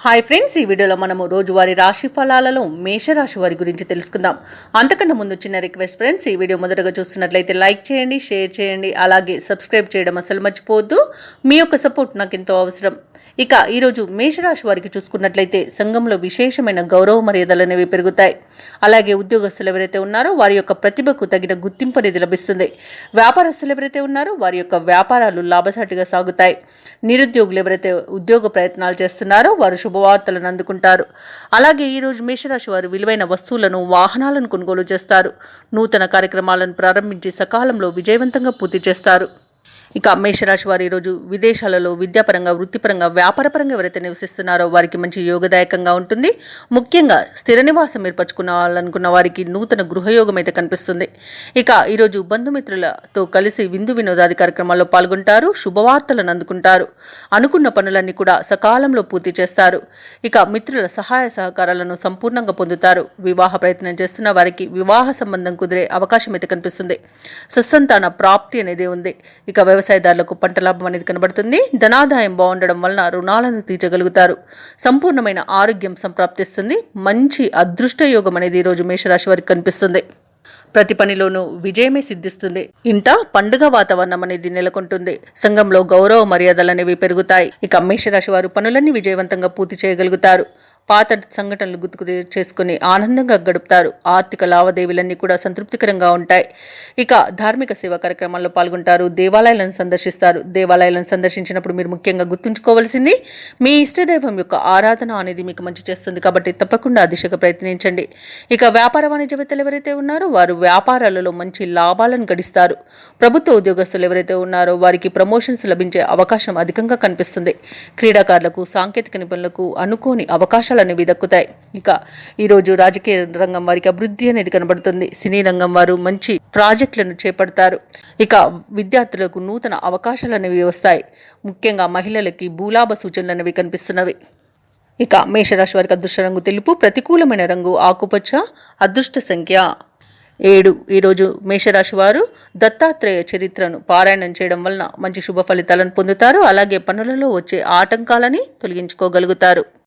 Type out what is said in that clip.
Hi friends, ఈ వీడియోలో మనము రోజువారీ రాశి ఫలాలలో మేషరాశి వారి గురించి తెలుసుకుందాం. అంతకన్నా ముందు చిన్న రిక్వెస్ట్ ఫ్రెండ్స్, ఈ వీడియో మొదటగా చూస్తున్నట్లయితే లైక్ చేయండి, షేర్ చేయండి, అలాగే సబ్స్క్రైబ్ చేయడం అసలు మర్చిపోవద్దు. మీ యొక్క సపోర్ట్ నాకు ఎంతో అవసరం. ఇక ఈరోజు మేషరాశి వారికి చూసుకున్నట్లయితే సంఘంలో విశేషమైన గౌరవ మర్యాదలు అనేవి పెరుగుతాయి. అలాగే ఉద్యోగస్తులు ఎవరైతే ఉన్నారో వారి యొక్క ప్రతిభకు తగిన గుర్తింపు అనేది లభిస్తుంది. వ్యాపారస్తులు ఎవరైతే ఉన్నారో వారి యొక్క వ్యాపారాలు లాభసాటిగా సాగుతాయి. నిరుద్యోగులు ఎవరైతే ఉద్యోగ ప్రయత్నాలు చేస్తున్నారో వారు శుభవార్తలను అందుకుంటారు. అలాగే ఈరోజు మేషరాశి వారు విలువైన వస్తువులను, వాహనాలను కొనుగోలు చేస్తారు. నూతన కార్యక్రమాలను ప్రారంభించి సకాలంలో విజయవంతంగా పూర్తి చేస్తారు. ఇక మేషరాశి వారు ఈరోజు విదేశాలలో విద్యాపరంగా, వృత్తిపరంగా, వ్యాపారపరంగా ఎవరైతే నివసిస్తున్నారో వారికి మంచి యోగదాయకంగా ఉంటుంది. ముఖ్యంగా స్థిర నివాసం ఏర్పరచుకోవాలనుకున్న వారికి నూతన గృహయోగం అయితే కనిపిస్తుంది. ఇక ఈరోజు బంధుమిత్రులతో కలిసి విందు వినోదాది కార్యక్రమాల్లో పాల్గొంటారు. శుభవార్తలను అందుకుంటారు. అనుకున్న పనులన్నీ కూడా సకాలంలో పూర్తి చేస్తారు. ఇక మిత్రుల సహాయ సహకారాలను సంపూర్ణంగా పొందుతారు. వివాహ ప్రయత్నం చేస్తున్న వారికి వివాహ సంబంధం కుదిరే అవకాశం అయితే కనిపిస్తుంది. సుసంతాన ప్రాప్తి అనేది ఉంది. ఇక వ్యవసాయదారులకు పంట లాభం అనేది కనబడుతుంది. ధనాదాయం బాగుండడం వలన రుణాలను తీర్చగలుగుతారు. సంపూర్ణమైన ఆరోగ్యం సంప్రాప్తిస్తుంది. మంచి అదృష్ట యోగం అనేది ఈరోజు మేషరాశి వారికి కనిపిస్తుంది. ప్రతి పనిలోనూ విజయమే సిద్ధిస్తుంది. ఇంట పండుగ వాతావరణం అనేది నెలకొంటుంది. సంఘంలో గౌరవ మర్యాదలు అనేవి పెరుగుతాయి. ఇక మేషరాశి వారు పనులన్నీ విజయవంతంగా పూర్తి చేయగలుగుతారు. పాత సంఘటనలు గుర్తుకు చేసుకుని ఆనందంగా గడుపుతారు. ఆర్థిక లావాదేవీలన్నీ కూడా సంతృప్తికరంగా ఉంటాయి. ఇక ధార్మిక సేవా కార్యక్రమాల్లో పాల్గొంటారు. దేవాలయాలను సందర్శిస్తారు. దేవాలయాలను సందర్శించినప్పుడు మీరు ముఖ్యంగా గుర్తుంచుకోవాల్సింది మీ ఇష్టదైవం యొక్క ఆరాధన అనేది మీకు మంచి చేస్తుంది. కాబట్టి తప్పకుండా ఆ దిశగా ప్రయత్నించండి. ఇక వ్యాపార వాణిజ్యవేత్తలు ఎవరైతే ఉన్నారో వారు వ్యాపారాలలో మంచి లాభాలను గడిస్తారు. ప్రభుత్వ ఉద్యోగస్తులు ఎవరైతే ఉన్నారో వారికి ప్రమోషన్స్ లభించే అవకాశం అధికంగా కనిపిస్తుంది. క్రీడాకారులకు, సాంకేతిక నిపుణులకు అనుకోని అవకాశాలు అనేవి దక్కుతాయి. ఇక ఈరోజు రాజకీయ రంగం వారికి అభివృద్ధి అనేది కనబడుతుంది. సినీ రంగం వారు మంచి ప్రాజెక్టులను చేపడతారు. ఇక విద్యార్థులకు నూతన అవకాశాలు అనేవి వస్తాయి. ముఖ్యంగా మహిళలకి భూలాభ సూచనలు అనేవి కనిపిస్తున్నవి. ఇక మేషరాశి వారికి అదృష్ట రంగు తెలుపు, ప్రతికూలమైన రంగు ఆకుపచ్చ, అదృష్ట సంఖ్య 7. ఈరోజు మేషరాశి వారు దత్తాత్రేయ చరిత్రను పారాయణం చేయడం వలన మంచి శుభ ఫలితాలను పొందుతారు. అలాగే పనులలో వచ్చే ఆటంకాలని తొలగించుకోగలుగుతారు.